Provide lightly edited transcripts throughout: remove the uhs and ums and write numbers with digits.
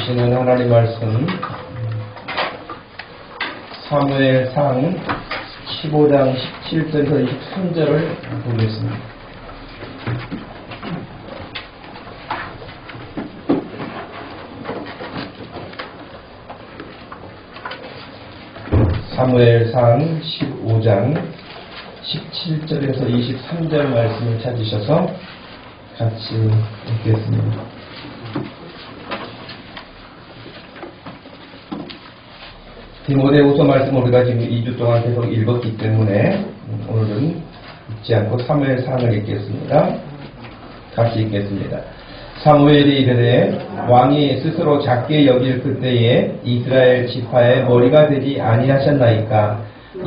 주시는 하나님 말씀 사무엘상 15장 17절에서 23절을 보겠습니다. 사무엘상 15장 17절에서 23절 말씀을 찾으셔서 같이 읽겠습니다. 디모데후서 말씀 우리가 지금 2주 동안 계속 읽었기 때문에 오늘은 읽지 않고 사무엘상을 읽겠습니다. 같이 읽겠습니다. 사무엘이 이르되 왕이 스스로 작게 여길 그때에 이스라엘 지파의 머리가 되지 아니하셨나이까.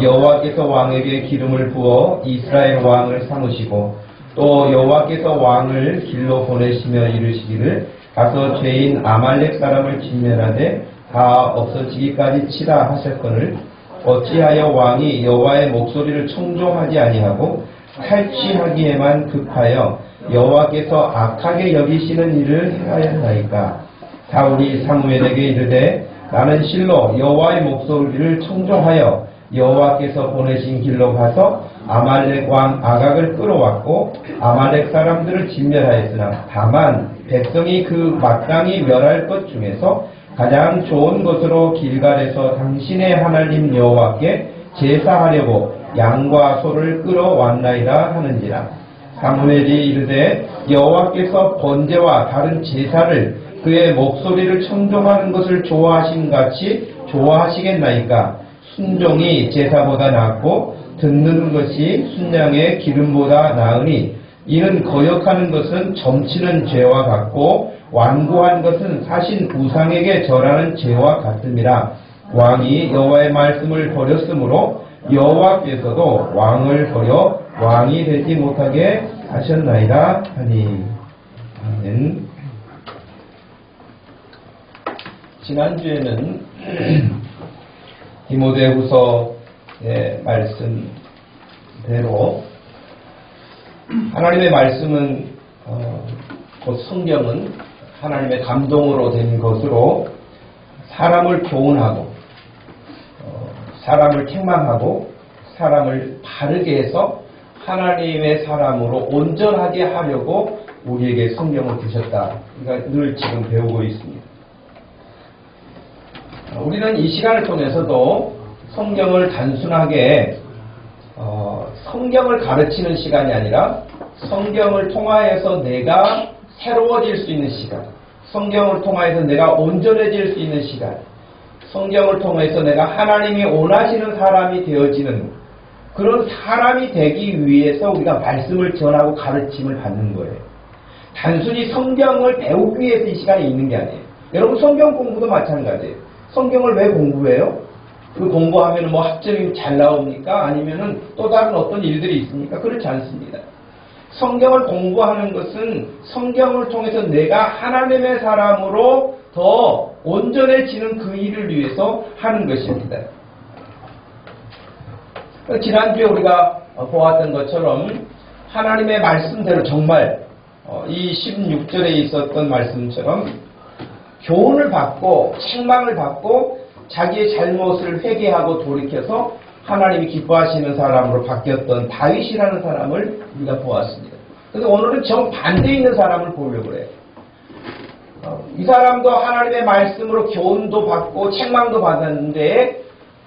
여호와께서 왕에게 기름을 부어 이스라엘 왕을 삼으시고 또 여호와께서 왕을 길로 보내시며 이르시기를 가서 죄인 아말렉 사람을 진멸하되 다 없어지기까지 치라 하셨거늘 어찌하여 왕이 여호와의 목소리를 청종하지 아니하고 탈취하기에만 급하여 여호와께서 악하게 여기시는 일을 행하였나이까. 사울이 사무엘에게 이르되 나는 실로 여호와의 목소리를 청종하여 여호와께서 보내신 길로 가서 아말렉 왕 아각을 끌어왔고 아말렉 사람들을 진멸하였으나 다만 백성이 그 마땅히 멸할 것 중에서 가장 좋은 것으로 길갈에서 당신의 하나님 여호와께 제사하려고 양과 소를 끌어왔나이다 하는지라. 사무엘이 이르되 여호와께서 번제와 다른 제사를 그의 목소리를 청종하는 것을 좋아하신 같이 좋아하시겠나이까. 순종이 제사보다 낫고 듣는 것이 순양의 기름보다 나으니 이는 거역하는 것은 점치는 죄와 같고 완고한 것은 사신 우상에게 절하는 죄와 같음이라. 왕이 여호와의 말씀을 버렸으므로 여호와께서도 왕을 버려 왕이 되지 못하게 하셨나이다 하니. 아멘. 지난주에는 디모데후서의 말씀대로 하나님의 말씀은 곧 성경은 하나님의 감동으로 된 것으로 사람을 교훈하고 사람을 책망하고 사람을 바르게 해서 하나님의 사람으로 온전하게 하려고 우리에게 성경을 주셨다. 그러니까 늘 지금 배우고 있습니다. 우리는 이 시간을 통해서도 성경을 단순하게 성경을 가르치는 시간이 아니라 성경을 통하여서 내가 새로워질 수 있는 시간, 성경을 통하여서 내가 온전해질 수 있는 시간, 성경을 통해서 내가 하나님이 원하시는 사람이 되어지는 그런 사람이 되기 위해서 우리가 말씀을 전하고 가르침을 받는 거예요. 단순히 성경을 배우기 위해서 이 시간에 있는 게 아니에요. 여러분 성경 공부도 마찬가지예요. 성경을 왜 공부해요? 그 공부하면 뭐 학점이 잘 나옵니까? 아니면은 또 다른 어떤 일들이 있습니까? 그렇지 않습니다. 성경을 공부하는 것은 성경을 통해서 내가 하나님의 사람으로 더 온전해지는 그 일을 위해서 하는 것입니다. 지난주에 우리가 보았던 것처럼 하나님의 말씀대로 정말 이 16절에 있었던 말씀처럼 교훈을 받고 책망을 받고 자기의 잘못을 회개하고 돌이켜서 하나님이 기뻐하시는 사람으로 바뀌었던 다윗이라는 사람을 우리가 보았습니다. 그래서 오늘은 정반대에 있는 사람을 보려고 그래요. 이 사람도 하나님의 말씀으로 교훈도 받고 책망도 받았는데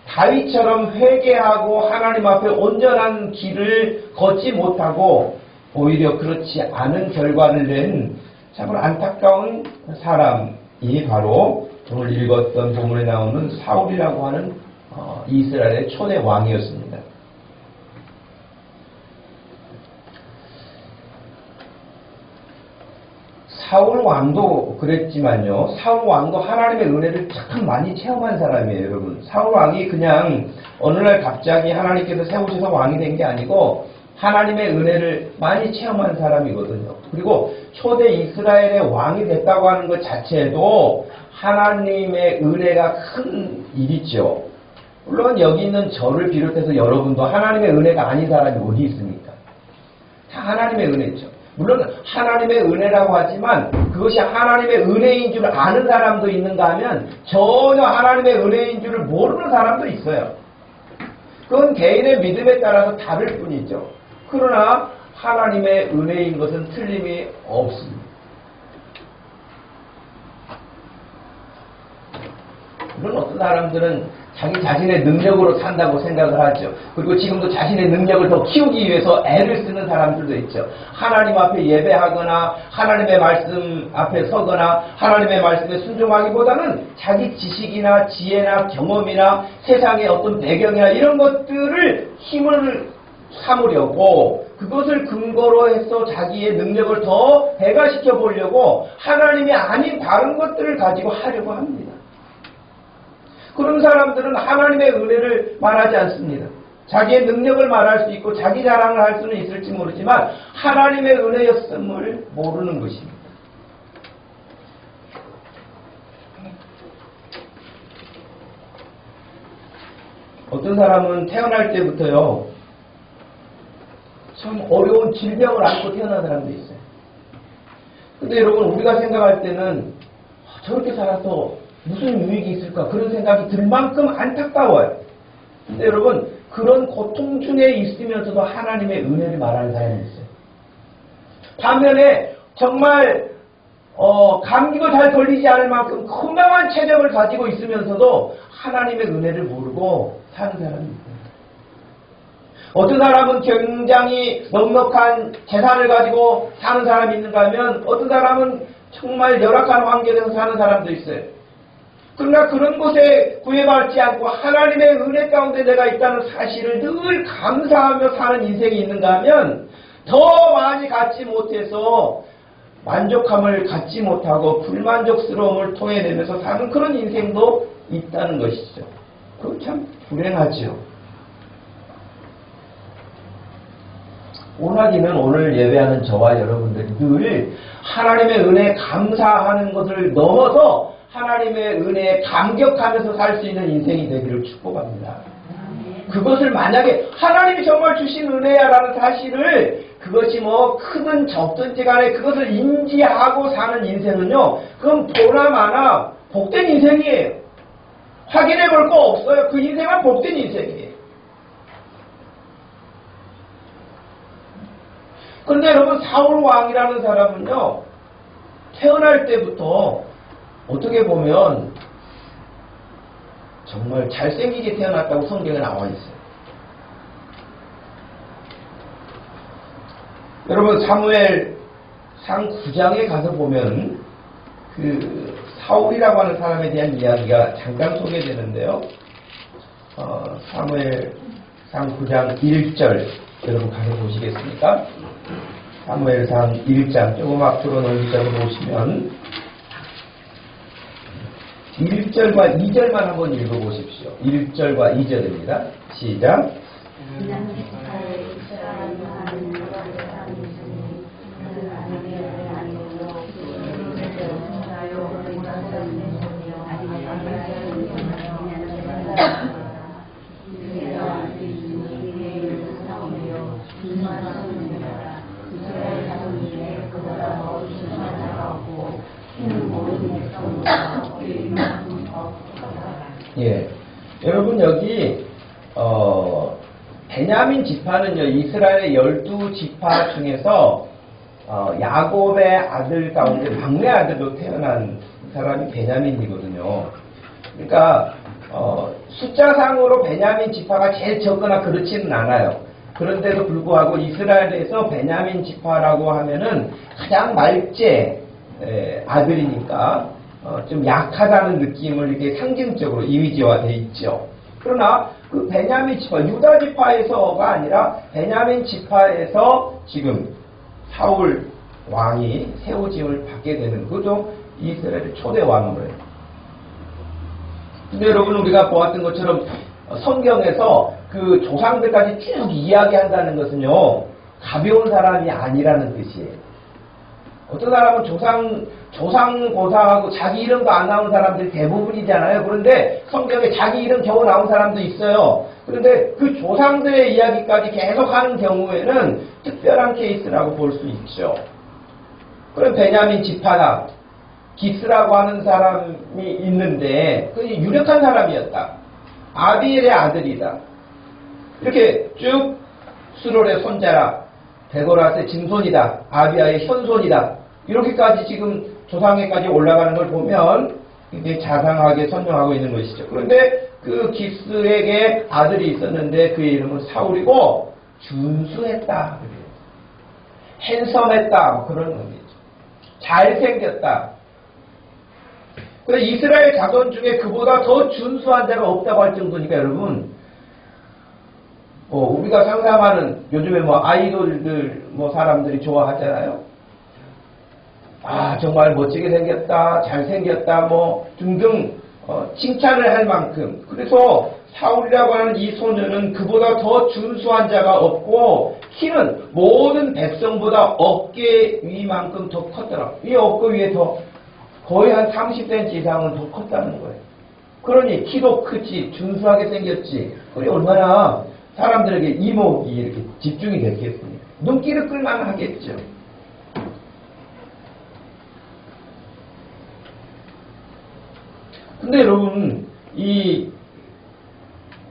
다윗처럼 회개하고 하나님 앞에 온전한 길을 걷지 못하고 오히려 그렇지 않은 결과를 낸 참으로 안타까운 사람이 바로 오늘 읽었던 본문에 나오는 사울이라고 하는 이스라엘의 초대 왕이었습니다. 사울 왕도 그랬지만요. 사울 왕도 하나님의 은혜를 참 많이 체험한 사람이에요, 여러분. 사울 왕이 그냥 어느 날 갑자기 하나님께서 세우셔서 왕이 된 게 아니고 하나님의 은혜를 많이 체험한 사람이거든요. 그리고 초대 이스라엘의 왕이 됐다고 하는 것 자체도 하나님의 은혜가 큰 일이죠. 물론 여기 있는 저를 비롯해서 여러분도 하나님의 은혜가 아닌 사람이 어디 있습니까? 다 하나님의 은혜죠. 물론 하나님의 은혜라고 하지만 그것이 하나님의 은혜인 줄 아는 사람도 있는가 하면 전혀 하나님의 은혜인 줄 모르는 사람도 있어요. 그건 개인의 믿음에 따라서 다를 뿐이죠. 그러나 하나님의 은혜인 것은 틀림이 없습니다. 물론 어떤 사람들은 자기 자신의 능력으로 산다고 생각을 하죠. 그리고 지금도 자신의 능력을 더 키우기 위해서 애를 쓰는 사람들도 있죠. 하나님 앞에 예배하거나 하나님의 말씀 앞에 서거나 하나님의 말씀에 순종하기보다는 자기 지식이나 지혜나 경험이나 세상의 어떤 배경이나 이런 것들을 힘을 삼으려고 그것을 근거로 해서 자기의 능력을 더 배가시켜 보려고 하나님이 아닌 다른 것들을 가지고 하려고 합니다. 그런 사람들은 하나님의 은혜를 말하지 않습니다. 자기의 능력을 말할 수 있고 자기 자랑을 할 수는 있을지 모르지만 하나님의 은혜였음을 모르는 것입니다. 어떤 사람은 태어날 때부터요, 참 어려운 질병을 안고 태어난 사람도 있어요. 근데 여러분, 우리가 생각할 때는 저렇게 살아서 무슨 유익이 있을까 그런 생각이 들 만큼 안타까워요. 근데 여러분, 그런 고통 중에 있으면서도 하나님의 은혜를 말하는 사람이 있어요. 반면에 정말 감기가 잘 걸리지 않을 만큼 건강한 체력을 가지고 있으면서도 하나님의 은혜를 모르고 사는 사람이 있어요. 어떤 사람은 굉장히 넉넉한 재산을 가지고 사는 사람이 있는가 하면 어떤 사람은 정말 열악한 환경에서 사는 사람도 있어요. 그러나 그런 곳에 구애받지 않고 하나님의 은혜 가운데 내가 있다는 사실을 늘 감사하며 사는 인생이 있는가 하면 더 많이 갖지 못해서 만족함을 갖지 못하고 불만족스러움을 토해내면서 사는 그런 인생도 있다는 것이죠. 그거 참 불행하죠. 원하기는 오늘 예배하는 저와 여러분들이 늘 하나님의 은혜에 감사하는 것을 넘어서 하나님의 은혜에 감격하면서 살 수 있는 인생이 되기를 축복합니다. 그것을 만약에 하나님이 정말 주신 은혜야라는 사실을 그것이 뭐 크든 적든지 간에 그것을 인지하고 사는 인생은요, 그건 보나마나 복된 인생이에요. 확인해 볼 거 없어요. 그 인생은 복된 인생이에요. 그런데 여러분, 사울 왕이라는 사람은요, 태어날 때부터 어떻게 보면 정말 잘생기게 태어났다고 성경에 나와 있어요. 여러분, 사무엘상 9장에 가서 보면 그 사울이라고 하는 사람에 대한 이야기가 잠깐 소개되는데요. 사무엘상 9장 1절 여러분 가서 보시겠습니까? 사무엘상 1장 조금 앞으로 넘기자고 보시면 1절과 2절만 한번 읽어보십시오. 1절과 2절입니다. 시작. 예, 여러분 여기 베냐민 지파는요, 이스라엘의 12지파 중에서 야곱의 아들 가운데 막내 아들로 태어난 사람이 베냐민이거든요. 그러니까 숫자상으로 베냐민 지파가 제일 적거나 그렇지는 않아요. 그런데도 불구하고 이스라엘에서 베냐민 지파라고 하면은 가장 말제 아들이니까 좀 약하다는 느낌을 이렇게 상징적으로 이미지화되어 있죠. 그러나 그 베냐민 지파, 유다 지파에서가 아니라 베냐민 지파에서 지금 사울 왕이 세우짐을 받게 되는 그죠? 이스라엘의 초대 왕으로요. 근데 여러분, 우리가 보았던 것처럼 성경에서 그 조상들까지 쭉 이야기한다는 것은요, 가벼운 사람이 아니라는 뜻이에요. 어떤 사람은 조상고사하고 자기 이름도 안 나온 사람들이 대부분이잖아요. 그런데 성경에 자기 이름 겨우 나온 사람도 있어요. 그런데 그 조상들의 이야기까지 계속 하는 경우에는 특별한 케이스라고 볼 수 있죠. 그럼 베냐민 지파나 기스라고 하는 사람이 있는데 그 유력한 사람이었다. 아비엘의 아들이다. 이렇게 쭉 수롤의 손자라, 데보라스의 증손이다. 아비아의 현손이다. 이렇게까지 지금 조상에까지 올라가는 걸 보면 굉장히 자상하게 설명하고 있는 것이죠. 그런데 그 기스에게 아들이 있었는데 그의 이름은 사울이고 준수했다. 핸섬했다. 뭐 그런 의미죠. 잘생겼다. 그래서 이스라엘 자손 중에 그보다 더 준수한 자가 없다고 할 정도니까 여러분, 우리가 상상하는 요즘에 뭐 아이돌들 뭐 사람들이 좋아하잖아요. 아, 정말 멋지게 생겼다, 잘생겼다, 뭐 등등 칭찬을 할 만큼. 그래서 사울이라고 하는 이 소년은 그보다 더 준수한 자가 없고 키는 모든 백성보다 어깨 위만큼 더 컸더라. 이 어깨 위에 더 거의 한 30cm 이상은 더 컸다는 거예요. 그러니 키도 크지, 준수하게 생겼지. 그게 얼마나 사람들에게 이목이 이렇게 집중이 됐겠습니까? 눈길을 끌만 하겠죠. 근데 여러분, 이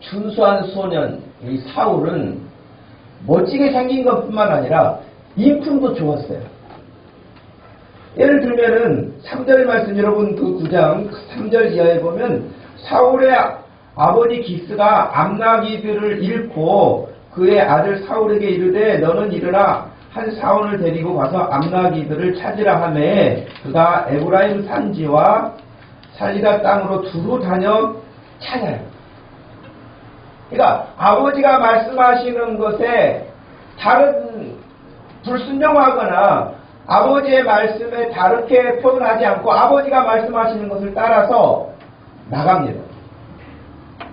준수한 소년, 이 사울은 멋지게 생긴 것뿐만 아니라 인품도 좋았어요. 예를 들면은 3절 말씀, 여러분 그 9장 3절 이하에 보면 사울의 아버지 기스가 암나기들을 잃고 그의 아들 사울에게 이르되 너는 일어나 한 사원을 데리고 가서 암나기들을 찾으라 하매 그가 에브라임 산지와 살리다 땅으로 두루 다녀 찾아요. 그러니까 아버지가 말씀하시는 것에 다른 불순종하거나 아버지의 말씀에 다르게 표현하지 않고 아버지가 말씀하시는 것을 따라서 나갑니다.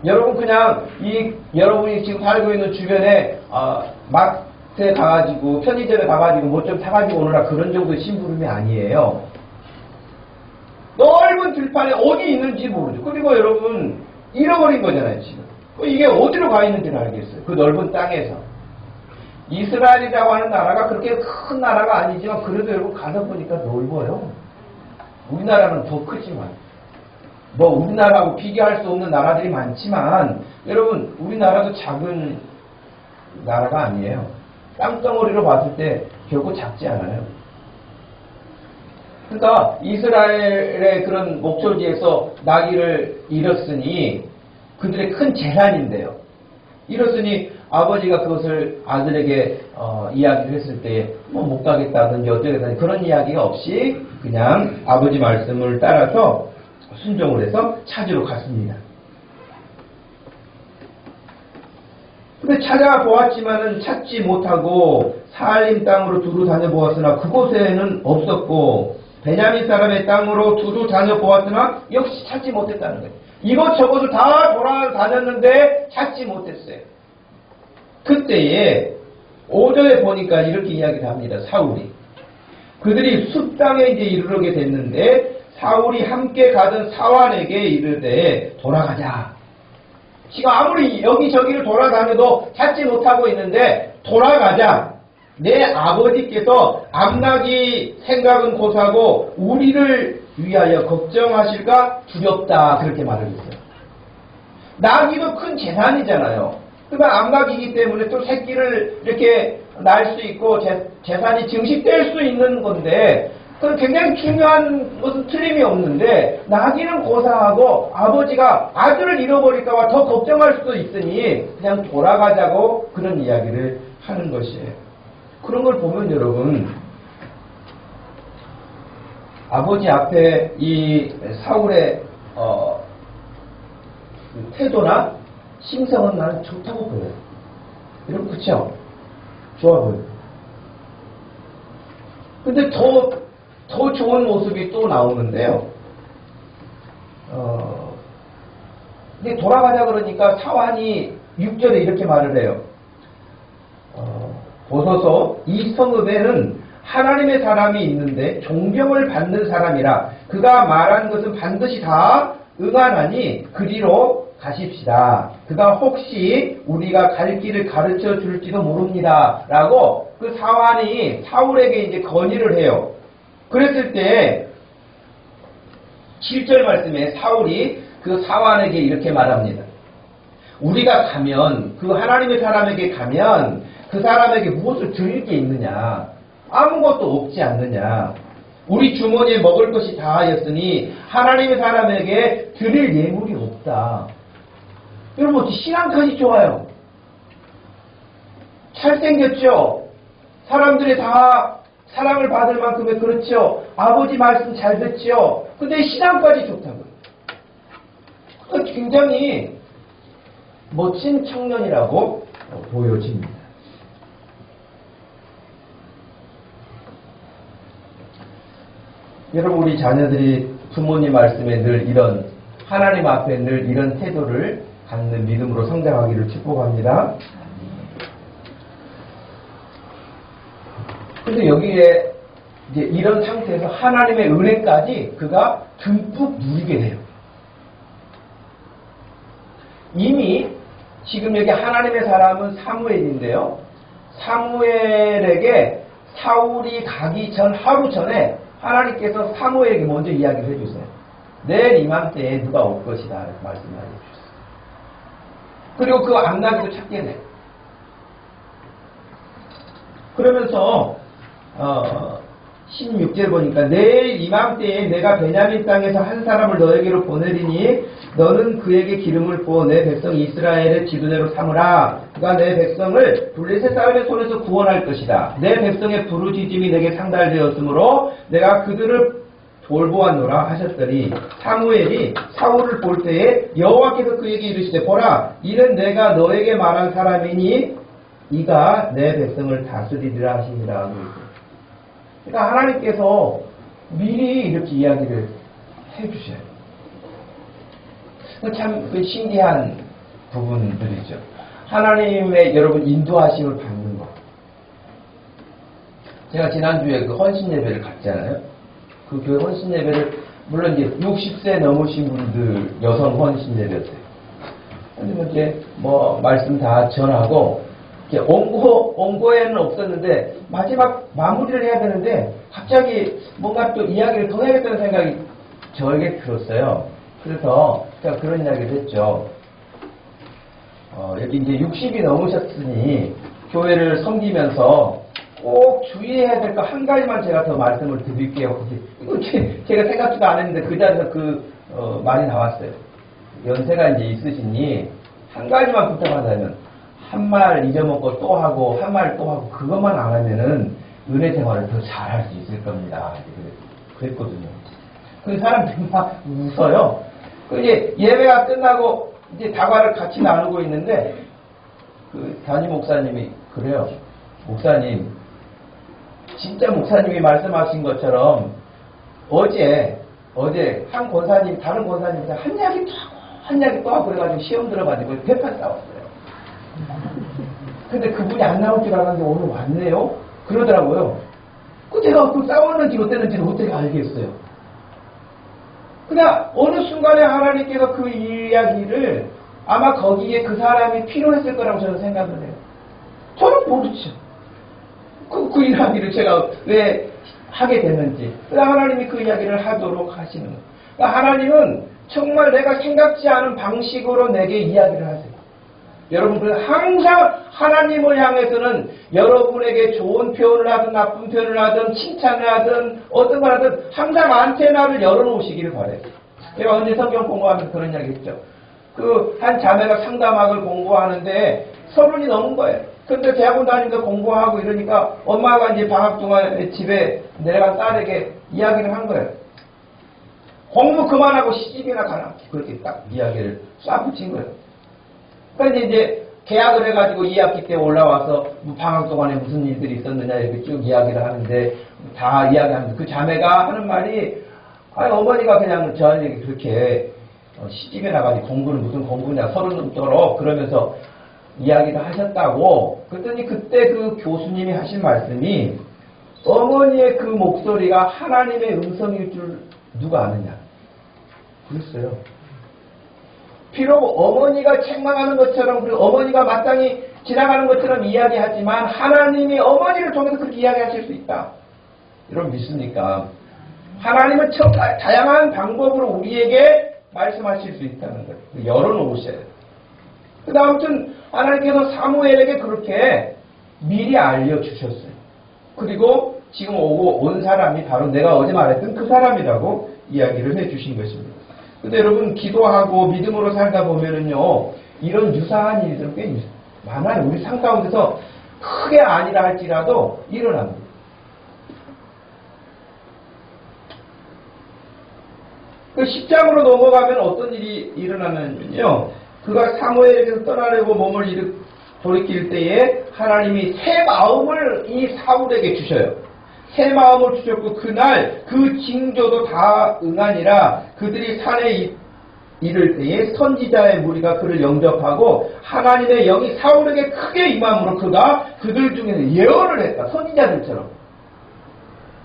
여러분 그냥 여러분이 지금 살고 있는 주변에 마트에 가가지고 편의점에 가가지고 뭐 좀 사가지고 오느라 그런 정도의 심부름이 아니에요. 넓은 들판에 어디 있는지 모르죠. 그리고 여러분 잃어버린 거잖아요 지금. 이게 어디로 가 있는지는 알겠어요. 그 넓은 땅에서. 이스라엘이라고 하는 나라가 그렇게 큰 나라가 아니지만 그래도 여러분 가서 보니까 넓어요. 우리나라는 더 크지만 뭐 우리나라하고 비교할 수 없는 나라들이 많지만 여러분 우리나라도 작은 나라가 아니에요. 땅덩어리로 봤을 때 결코 작지 않아요. 그러니까 이스라엘의 그런 목초지에서 나귀를 잃었으니 그들의 큰 재산인데요. 잃었으니 아버지가 그것을 아들에게 이야기를 했을 때 뭐 못 가겠다든지 어쩌겠다든지 그런 이야기가 없이 그냥 아버지 말씀을 따라서 순종을 해서 찾으러 갔습니다. 근데 찾아보았지만은 찾지 못하고 사알림 땅으로 두루 다녀보았으나 그곳에는 없었고 베냐민 사람의 땅으로 두루 다녀보았으나 역시 찾지 못했다는 거예요. 이것저것을 다 돌아다녔는데 찾지 못했어요. 그때에 5절에 보니까 이렇게 이야기를 합니다. 사울이. 그들이 숲 땅에 이제 이르게 됐는데 사울이 함께 가던 사환에게 이르되 돌아가자. 지금 아무리 여기저기를 돌아다녀도 찾지 못하고 있는데 돌아가자. 내 아버지께서 암나기 생각은 고사하고 우리를 위하여 걱정하실까 두렵다. 그렇게 말을 했어요. 나기도 큰 재산이잖아요. 그러니까 암나기이기 때문에 또 새끼를 이렇게 낳을 수 있고 재산이 증식될 수 있는 건데 그건 굉장히 중요한 것은 틀림이 없는데 나기는 고사하고 아버지가 아들을 잃어버릴까 봐 더 걱정할 수도 있으니 그냥 돌아가자고 그런 이야기를 하는 것이에요. 그런 걸 보면 여러분 아버지 앞에 이 사울의 태도나 심성은 나는 좋다고 보여요. 여러분 그쵸? 좋아 보여요. 근데 더 좋은 모습이 또 나오는데요. 이제 돌아가자 그러니까 사환이 6절에 이렇게 말을 해요. 보소서 이 성읍에는 하나님의 사람이 있는데 존경을 받는 사람이라 그가 말한 것은 반드시 다 응하나니 그리로 가십시다. 그가 혹시 우리가 갈 길을 가르쳐 줄지도 모릅니다. 라고 그 사환이 사울에게 이제 건의를 해요. 그랬을 때 7절 말씀에 사울이 그 사환에게 이렇게 말합니다. 우리가 가면 그 하나님의 사람에게 가면 그 사람에게 무엇을 드릴 게 있느냐? 아무것도 없지 않느냐? 우리 주머니에 먹을 것이 다하였으니 하나님의 사람에게 드릴 예물이 없다. 여러분 신앙까지 좋아요. 잘생겼죠? 사람들이 다 사랑을 받을 만큼의 그렇죠? 아버지 말씀 잘 듣죠? 근데 신앙까지 좋다고요. 굉장히 멋진 청년이라고 보여집니다. 여러분 우리 자녀들이 부모님 말씀에 늘 이런 하나님 앞에 늘 이런 태도를 갖는 믿음으로 성장하기를 축복합니다. 근데 여기에 이제 이런 상태에서 하나님의 은혜까지 그가 듬뿍 누리게 돼요. 이미 지금 여기 하나님의 사람은 사무엘인데요. 사무엘에게 사울이 가기 전 하루 전에 하나님께서 사무엘에게 먼저 이야기를 해주세요. 내일 이맘때에 누가 올 것이다 라고 말씀을 해주셨어요. 그리고 그 앞나기도 찾게 돼요. 그러면서 16절 보니까 내일 이맘때에 내가 베냐민 땅에서 한 사람을 너에게로 보내리니 너는 그에게 기름을 부어 내 백성 이스라엘의 지도자로 삼으라. 그가 내 백성을 블레셋 사람의 손에서 구원할 것이다. 내 백성의 부르짖음이 내게 상달되었으므로 내가 그들을 돌보았노라 하셨더니 사무엘이 사울을 볼 때에 여호와께서 그에게 이르시되 보라 이는 내가 너에게 말한 사람이니 이가 내 백성을 다스리리라 하시니라. 그러니까 하나님께서 미리 이렇게 이야기를 해주셔요. 참 신기한 부분들이죠. 하나님의 여러분 인도하심을 받는 것. 제가 지난주에 그 헌신 예배를 갔잖아요. 그 교회 헌신 예배를 물론 이제 60세 넘으신 분들 여성 헌신 예배였어요. 근데 이제 뭐 말씀 다 전하고 이제 원고에는 없었는데 마지막 마무리를 해야 되는데 갑자기 뭔가 또 이야기를 더 해야겠다는 생각이 저에게 들었어요. 그래서 제가 그런 이야기를 했죠. 여기 이제 60이 넘으셨으니 교회를 섬기면서 꼭 주의해야 될 거 한 가지만 제가 더 말씀을 드릴게요. 이거 제가 생각지도 안 했는데 그 자리에서 말이 나왔어요. 연세가 이제 있으시니 한 가지만 부탁한다면 한 말 잊어먹고 또 하고 한 말 또 하고 그것만 안 하면은 은혜 생활을 더 잘할 수 있을 겁니다. 그랬거든요. 그 사람들이 막 웃어요. 그 이제 예배가 끝나고 이제 다과를 같이 나누고 있는데 그 담임 목사님이 그래요. 목사님, 진짜 목사님이 말씀하신 것처럼 어제 한 권사님 다른 권사님한테 한 이야기 또 하고 한 이야기 또 하고 그래가지고 시험 들어가지고 대판 싸웠어요. 근데 그분이 안 나올 줄 알았는데 오늘 왔네요. 그러더라고요. 그 제가 그 싸웠는지 어땠는지는 어떻게 알겠어요. 그냥 어느 순간에 하나님께서 그 이야기를 아마 거기에 그 사람이 필요했을 거라고 저는 생각을 해요. 저는 모르죠. 그 이야기를 제가 왜 하게 됐는지. 그러니까 하나님이 그 이야기를 하도록 하시는 거예요. 그러니까 하나님은 정말 내가 생각지 않은 방식으로 내게 이야기를 하세요. 여러분들 항상 하나님을 향해서는 여러분에게 좋은 표현을 하든 나쁜 표현을 하든 칭찬을 하든 어떤 걸 하든 항상 안테나를 열어놓으시기를 바래요. 제가 언제 성경 공부하면서 그런 이야기 했죠. 그 한 자매가 상담학을 공부하는데 30이 넘은 거예요. 근데 대학원 다니면서 공부하고 이러니까 엄마가 이제 방학 동안에 집에 내려간 딸에게 이야기를 한 거예요. 공부 그만하고 시집이나 가라. 그렇게 딱 이야기를 싹 붙인 거예요. 그런데 이제 계약을 해가지고 2학기 때 올라와서 방학 동안에 무슨 일들이 있었느냐 이렇게 쭉 이야기를 하는데 다 이야기하면서 그 자매가 하는 말이 아니 어머니가 그냥 저한테 그렇게 시집에 나가지고 공부는 무슨 공부냐 30 넘도록 그러면서 이야기를 하셨다고. 그랬더니 그때 그 교수님이 하신 말씀이 어머니의 그 목소리가 하나님의 음성일 줄 누가 아느냐 그랬어요. 비록 어머니가 책망하는 것처럼 그리고 어머니가 마땅히 지나가는 것처럼 이야기하지만 하나님이 어머니를 통해서 그렇게 이야기하실 수 있다. 여러분 믿습니까? 하나님은 정말 다양한 방법으로 우리에게 말씀하실 수 있다는 거예요. 열어놓으셔야 돼요. 그 다음은 하나님께서 사무엘에게 그렇게 미리 알려주셨어요. 그리고 지금 오고 온 사람이 바로 내가 어제 말했던 그 사람이라고 이야기를 해주신 것입니다. 근데 여러분 기도하고 믿음으로 살다 보면은요 이런 유사한 일들은 꽤 많아요. 우리 삶 가운데서 크게 아니라 할지라도 일어납니다. 그 10장으로 넘어가면 어떤 일이 일어나면요 그가 사무엘에게서 떠나려고 몸을 돌이킬 때에 하나님이 새 마음을 이 사울에게 주셔요. 새 마음을 주셨고 그날 그 징조도 다 응하니라. 그들이 산에 이를 때에 선지자의 무리가 그를 영접하고 하나님의 영이 사울에게 크게 임함으로 그가 그들 중에서 예언을 했다. 선지자들처럼.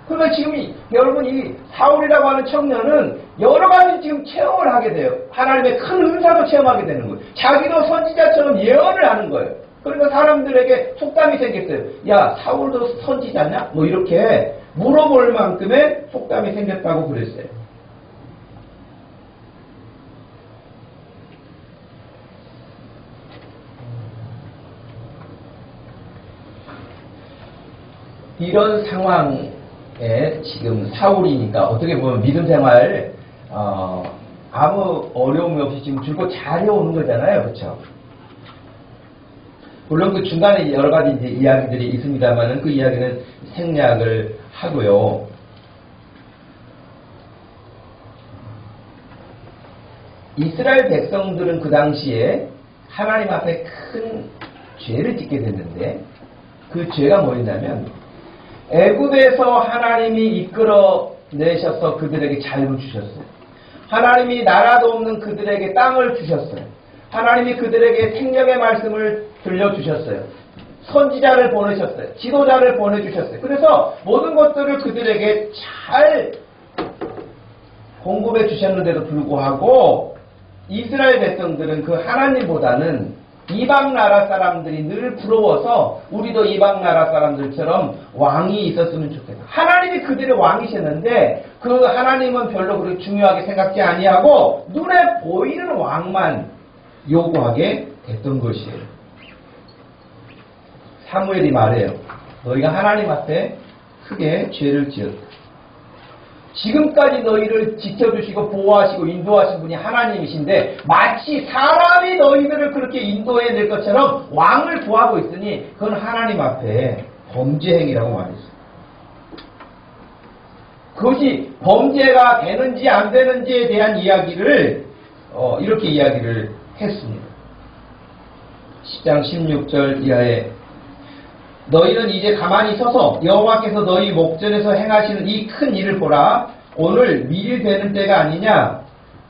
그러니까 지금 여러분 이 사울이라고 하는 청년은 여러 가지 지금 체험을 하게 돼요. 하나님의 큰 은사도 체험하게 되는 거예요. 자기도 선지자처럼 예언을 하는 거예요. 그러니까 사람들에게 속담이 생겼어요. 야 사울도 선지자냐? 뭐 이렇게 물어볼 만큼의 속담이 생겼다고 그랬어요. 이런 상황에 지금 사울이니까 어떻게 보면 믿음 생활 아무 어려움이 없이 지금 줄곧 잘 해오는 거잖아요. 그렇죠? 물론 그 중간에 여러 가지 이제 이야기들이 있습니다만은 그 이야기는 생략을 하고요. 이스라엘 백성들은 그 당시에 하나님 앞에 큰 죄를 짓게 됐는데 그 죄가 뭐였냐면 애굽에서 하나님이 이끌어내셔서 그들에게 자유를 주셨어요. 하나님이 나라도 없는 그들에게 땅을 주셨어요. 하나님이 그들에게 생명의 말씀을 들려주셨어요. 선지자를 보내셨어요. 지도자를 보내주셨어요. 그래서 모든 것들을 그들에게 잘 공급해 주셨는데도 불구하고 이스라엘 백성들은 그 하나님보다는 이방 나라 사람들이 늘 부러워서 우리도 이방 나라 사람들처럼 왕이 있었으면 좋겠다. 하나님이 그들의 왕이셨는데 그 하나님은 별로 그렇게 중요하게 생각지 아니하고 눈에 보이는 왕만 요구하게 됐던 것이에요. 사무엘이 말해요. 너희가 하나님 앞에 크게 죄를 지었다. 지금까지 너희를 지켜주시고 보호하시고 인도하신 분이 하나님이신데 마치 사람이 너희들을 그렇게 인도해낼 것처럼 왕을 구하고 있으니 그건 하나님 앞에 범죄 행위라고 말했어요. 그것이 범죄가 되는지 안 되는지에 대한 이야기를 이렇게 이야기를 했습니다. 10장 16절 이하에 너희는 이제 가만히 서서 여호와께서 너희 목전에서 행하시는 이 큰 일을 보라. 오늘 밀 되는 때가 아니냐.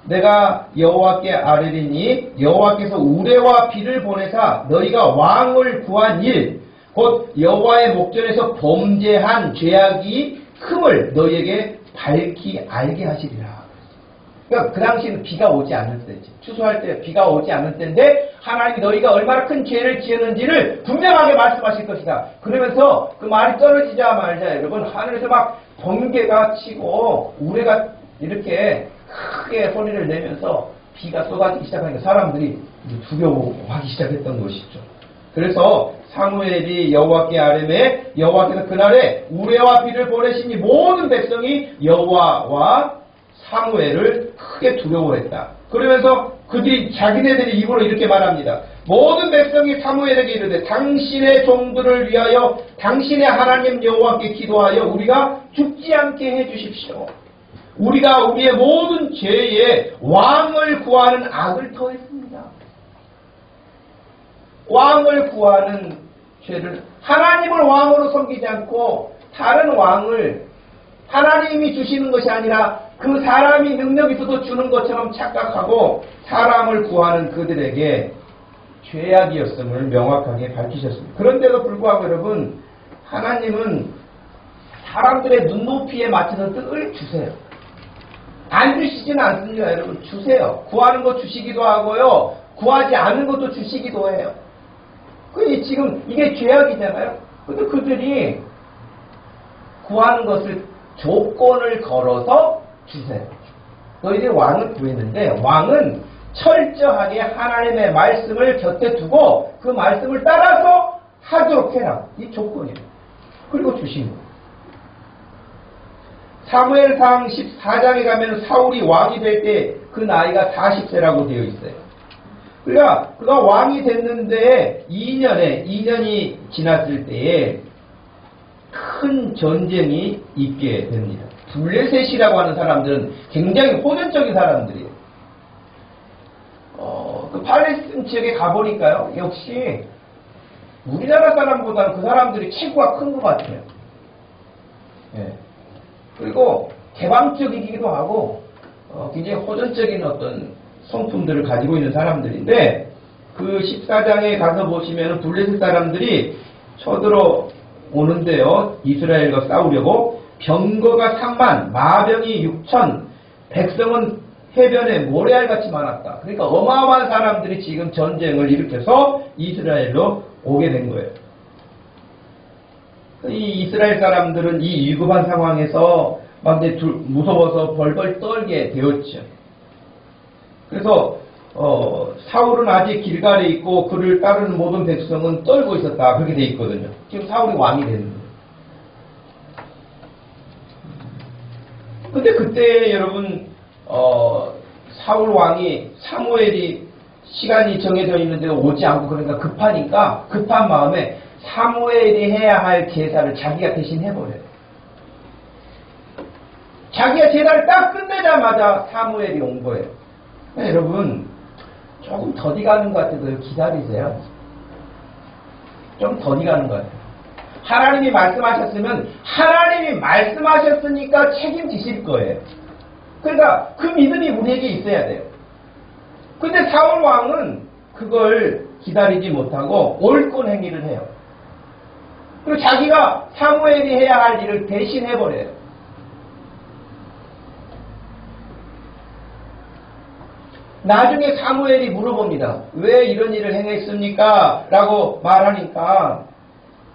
내가 여호와께 아뢰리니 여호와께서 우레와 비를 보내사 너희가 왕을 구한 일 곧 여호와의 목전에서 범죄한 죄악이 큼을 너희에게 밝히 알게 하시리라. 그러니까 그 당시에는 비가 오지 않을 때지. 추수할 때 비가 오지 않을 때인데 하나님이 너희가 얼마나 큰 죄를 지었는지를 분명하게 말씀하실 것이다. 그러면서 그 말이 떨어지자마자 여러분 하늘에서 막 번개가 치고 우레가 이렇게 크게 소리를 내면서 비가 쏟아지기 시작하니까 사람들이 두려워하기 시작했던 것이죠. 그래서 사무엘이 여호와께 아뢰매 여호와께서 그날에 우레와 비를 보내시니 모든 백성이 여호와와 사무엘을 크게 두려워했다. 그러면서 그들이 자기네들이 입으로 이렇게 말합니다. 모든 백성이 사무엘에게 이르되 당신의 종들을 위하여 당신의 하나님 여호와께 기도하여 우리가 죽지 않게 해주십시오. 우리가 우리의 모든 죄에 왕을 구하는 악을 더했습니다. 왕을 구하는 죄를 하나님을 왕으로 섬기지 않고 다른 왕을 하나님이 주시는 것이 아니라 그 사람이 능력 있어서 주는 것처럼 착각하고 사람을 구하는 그들에게 죄악이었음을 명확하게 밝히셨습니다. 그런데도 불구하고 여러분 하나님은 사람들의 눈높이에 맞춰서 뜻을 주세요. 안 안 주시지는 않습니다. 여러분 주세요. 구하는 거 주시기도 하고요. 구하지 않은 것도 주시기도 해요. 지금 이게 죄악이잖아요. 근데 그들이 구하는 것을 조건을 걸어서 주세요. 너희들이 왕을 구했는데 왕은 철저하게 하나님의 말씀을 곁에 두고 그 말씀을 따라서 하도록 해라. 이 조건이에요. 그리고 주신 거예요. 사무엘상 14장에 가면 사울이 왕이 될 때 그 나이가 40세라고 되어 있어요. 그러니까 그가 왕이 됐는데 2년이 지났을 때에 큰 전쟁이 있게 됩니다. 블레셋이라고 하는 사람들은 굉장히 호전적인 사람들이에요. 그 팔레스틴 지역에 가보니까요, 역시 우리나라 사람보다는 그 사람들이 체구가 큰 것 같아요. 예. 그리고 개방적이기도 하고 굉장히 호전적인 어떤 성품들을 가지고 있는 사람들인데, 그 14장에 가서 보시면 블레셋 사람들이 쳐들어 오는데요, 이스라엘과 싸우려고 병거가 3만, 마병이 6천, 백성은 해변에 모래알같이 많았다. 그러니까 어마어마한 사람들이 지금 전쟁을 일으켜서 이스라엘로 오게 된 거예요. 이 이스라엘 사람들은 이 위급한 상황에서 막 이제 무서워서 벌벌 떨게 되었죠. 그래서 사울은 아직 길갈에 있고 그를 따르는 모든 백성은 떨고 있었다. 그렇게 돼 있거든요. 지금 사울이 왕이 됐는데. 근데 그때 여러분 사울 왕이 사무엘이 시간이 정해져 있는데 오지 않고, 그러니까 급하니까 급한 마음에 사무엘이 해야 할 제사를 자기가 대신 해버려요. 자기가 제사를 딱 끝내자마자 사무엘이 온 거예요. 여러분 조금 더디 가는 것 같아도 기다리세요. 좀 더디 가는 것 같아요. 하나님이 말씀하셨으면 하나님이 말씀하셨으니까 책임지실 거예요. 그러니까 그 믿음이 우리에게 있어야 돼요. 근데 사울 왕은 그걸 기다리지 못하고 옳은 행위를 해요. 그리고 자기가 사무엘이 해야 할 일을 대신 해버려요. 나중에 사무엘이 물어봅니다. 왜 이런 일을 행했습니까? 라고 말하니까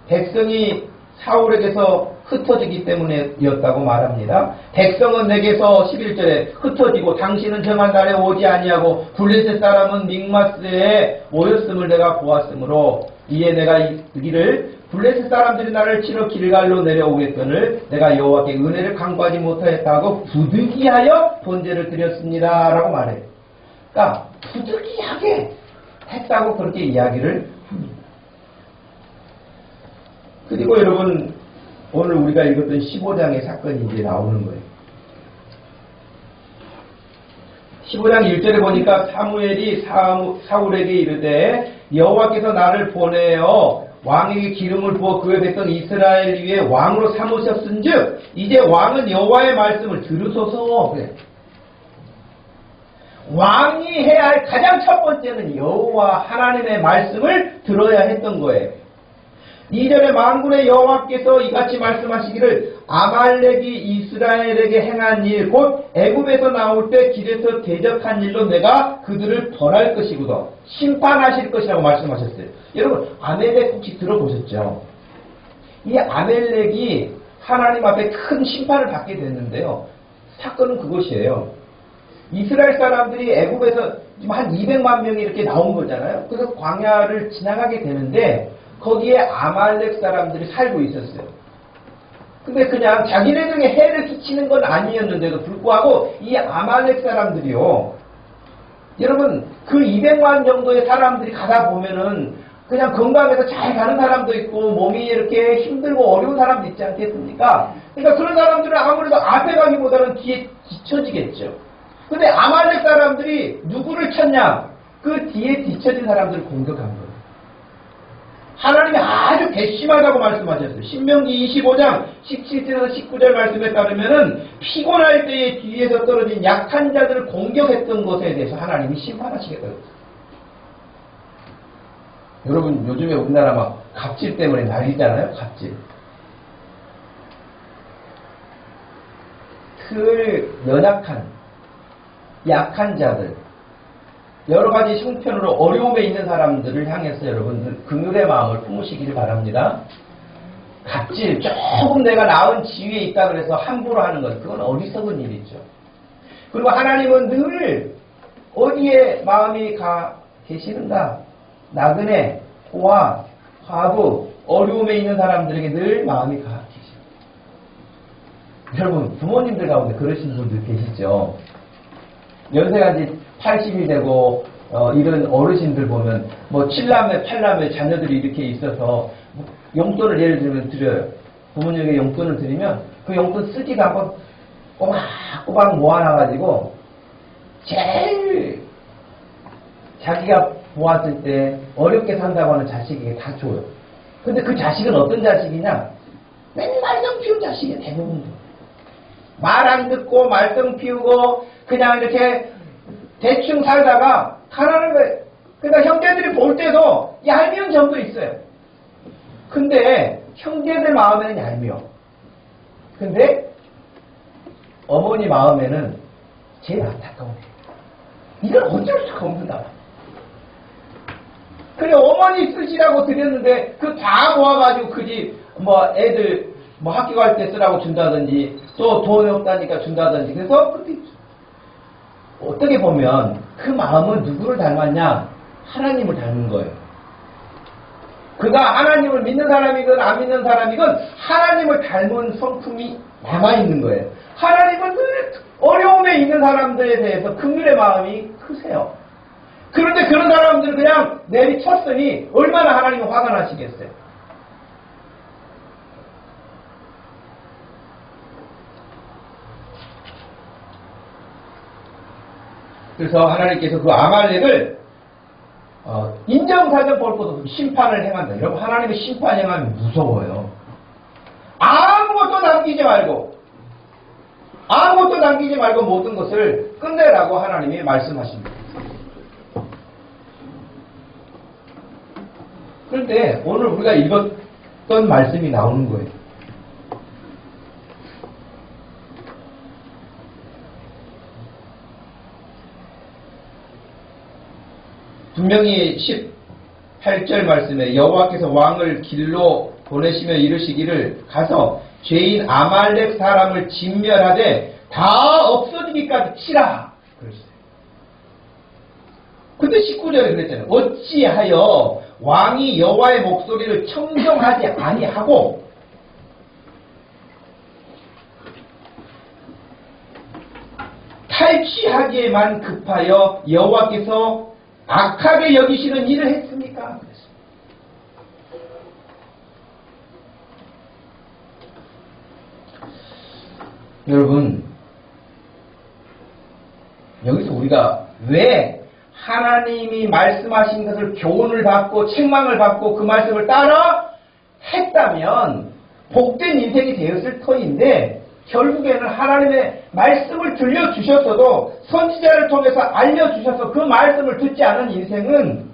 백성이 사울에게서 흩어지기 때문이었다고 말합니다. 백성은 내게서 11절에 흩어지고 당신은 정한 날에 오지 아니하고 블레셋 사람은 믹마스에 모였음을 내가 보았으므로 이에 내가 이르기를 블레셋 사람들이 나를 치러 길갈로 내려오겠거늘 내가 여호와께 은혜를 간구하지 못하였다고 부득이하여 번제를 드렸습니다. 라고 말해요. 그러니까 부득이하게 했다고 그렇게 이야기를 합니다. 그리고 여러분 오늘 우리가 읽었던 15장의 사건이 이제 나오는 거예요. 15장 1절에 보니까 사무엘이 사울에게 이르되 여호와께서 나를 보내어 왕에게 기름을 부어 그의 백성 이스라엘 위에 왕으로 삼으셨은즉 이제 왕은 여호와의 말씀을 들으소서. 그래. 왕이 해야 할 가장 첫 번째는 여호와 하나님의 말씀을 들어야 했던 거예요. 2절에 만군의 여호와께서 이같이 말씀하시기를 아말렉이 이스라엘에게 행한 일 곧 애굽에서 나올 때 길에서 대적한 일로 내가 그들을 벌할 것이거든 심판하실 것이라고 말씀하셨어요. 여러분 아멜렉 혹시 들어보셨죠? 이 아멜렉이 하나님 앞에 큰 심판을 받게 됐는데요. 사건은 그것이에요. 이스라엘 사람들이 애굽에서 지금 한 200만 명이 이렇게 나온 거잖아요. 그래서 광야를 지나가게 되는데 거기에 아말렉 사람들이 살고 있었어요. 근데 그냥 자기네들에게 해를 끼치는 건 아니었는데도 불구하고 이 아말렉 사람들이요. 여러분 그 200만 정도의 사람들이 가다 보면은 그냥 건강해서 잘 가는 사람도 있고 몸이 이렇게 힘들고 어려운 사람도 있지 않겠습니까? 그러니까 그런 사람들은 아무래도 앞에 가기보다는 뒤에 뒤처지겠죠. 근데 아말렉 사람들이 누구를 쳤냐? 그 뒤에 뒤처진 사람들을 공격한 거예요. 하나님이 아주 괘씸하다고 말씀하셨어요. 신명기 25장 17절에서 19절 말씀에 따르면은 피곤할 때에 뒤에서 떨어진 약한 자들을 공격했던 것에 대해서 하나님이 심판하시겠다고 했어요. 여러분 요즘에 우리나라 막 갑질 때문에 난리잖아요. 갑질. 그 연약한 약한 자들, 여러 가지 형편으로 어려움에 있는 사람들을 향해서 여러분들 긍휼의 마음을 품으시기를 바랍니다. 갑질, 조금 내가 나은 지위에 있다 그래서 함부로 하는 것, 그건 어리석은 일이죠. 그리고 하나님은 늘 어디에 마음이 가 계시는가? 나그네, 고아, 과부, 어려움에 있는 사람들에게 늘 마음이 가 계십니다. 여러분, 부모님들 가운데 그러신 분들 계시죠? 연세가 이제 80이 되고 이런 어르신들 보면 뭐 7남매, 8남매 자녀들이 이렇게 있어서 용돈을 예를 들면 드려요. 부모님에게 용돈을 드리면 그 용돈 쓰지도 않고 꼬박꼬박 모아놔가지고 제일 자기가 보았을 때 어렵게 산다고 하는 자식에게 다 줘요. 근데 그 자식은 어떤 자식이냐? 맨날 말썽 피운 자식이에요. 대부분. 말 안 듣고 말썽 피우고 그냥 이렇게 대충 살다가 가라는 거예요. 그러니까 형제들이 볼 때도 얄미운 점도 있어요. 근데 형제들 마음에는 얄미워. 근데 어머니 마음에는 제일 안타까운 거예요. 이건 어쩔 수가 없는다. 그래 어머니 쓰시라고 드렸는데 그 다 모아가지고 그 집 뭐 애들 뭐 학교 갈 때 쓰라고 준다든지 또 돈이 없다니까 준다든지 그래서 어떻게 보면 그 마음은 누구를 닮았냐? 하나님을 닮은 거예요. 그가 하나님을 믿는 사람이건 안 믿는 사람이건 하나님을 닮은 성품이 남아있는 거예요. 하나님은 늘 어려움에 있는 사람들에 대해서 긍휼의 마음이 크세요. 그런데 그런 사람들을 그냥 내비쳤으니 얼마나 하나님이 화가 나시겠어요. 그래서 하나님께서 그 아말렉을 인정사정 볼 것도 없고 심판을 행한다. 여러분 하나님의 심판 행하면 무서워요. 아무것도 남기지 말고 모든 것을 끝내라고 하나님이 말씀하십니다. 그런데 오늘 우리가 읽었던 말씀이 나오는 거예요. 분명히 18절 말씀에 여호와께서 왕을 길로 보내시며 이르시기를 가서 죄인 아말렉 사람을 진멸하되 다 없어지기까지 치라 그랬어요. 근데 19절에 그랬잖아요. 어찌하여 왕이 여호와의 목소리를 청정하지 아니하고 탈취하기에만 급하여 여호와께서 악하게 여기시는 일을 했습니까? 여러분 여기서 우리가 왜 하나님이 말씀하신 것을 교훈을 받고 책망을 받고 그 말씀을 따라 했다면 복된 인생이 되었을 터인데 결국에는 하나님의 말씀을 들려주셨어도 선지자를 통해서 알려주셔서 그 말씀을 듣지 않은 인생은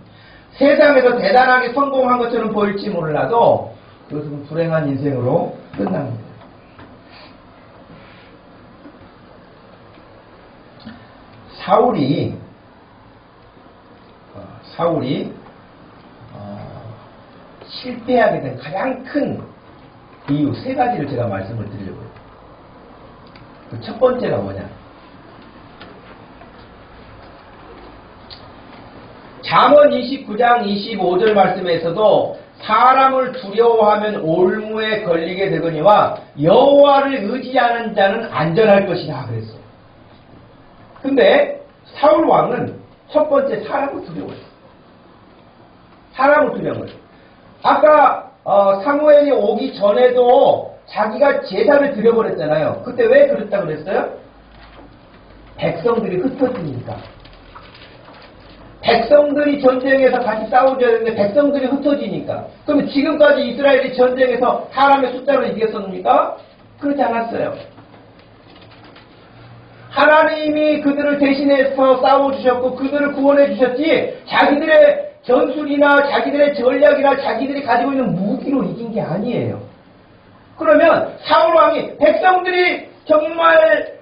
세상에서 대단하게 성공한 것처럼 보일지 몰라도 그것은 불행한 인생으로 끝납니다. 사울이 실패하게 된 가장 큰 이유 세 가지를 제가 말씀을 드리려고요. 그 첫 번째가 뭐냐? 잠언 29장 25절 말씀에서도 사람을 두려워하면 올무에 걸리게 되거니와 여호와를 의지하는 자는 안전할 것이다 그랬어요. 근데 사울 왕은 첫 번째 사람을 두려워했어요. 사람을 두려워했어요. 아까 사무엘이 오기 전에도 자기가 제사를 드려버렸잖아요. 그때 왜 그랬다 그랬어요? 백성들이 흩어지니까. 백성들이 전쟁에서 같이 싸워줘야 되는데 백성들이 흩어지니까. 그러면 지금까지 이스라엘이 전쟁에서 사람의 숫자로 이겼었습니까? 그렇지 않았어요. 하나님이 그들을 대신해서 싸워주셨고 그들을 구원해 주셨지 자기들의 전술이나 자기들의 전략이나 자기들이 가지고 있는 무기로 이긴 게 아니에요. 그러면 사울왕이 백성들이 정말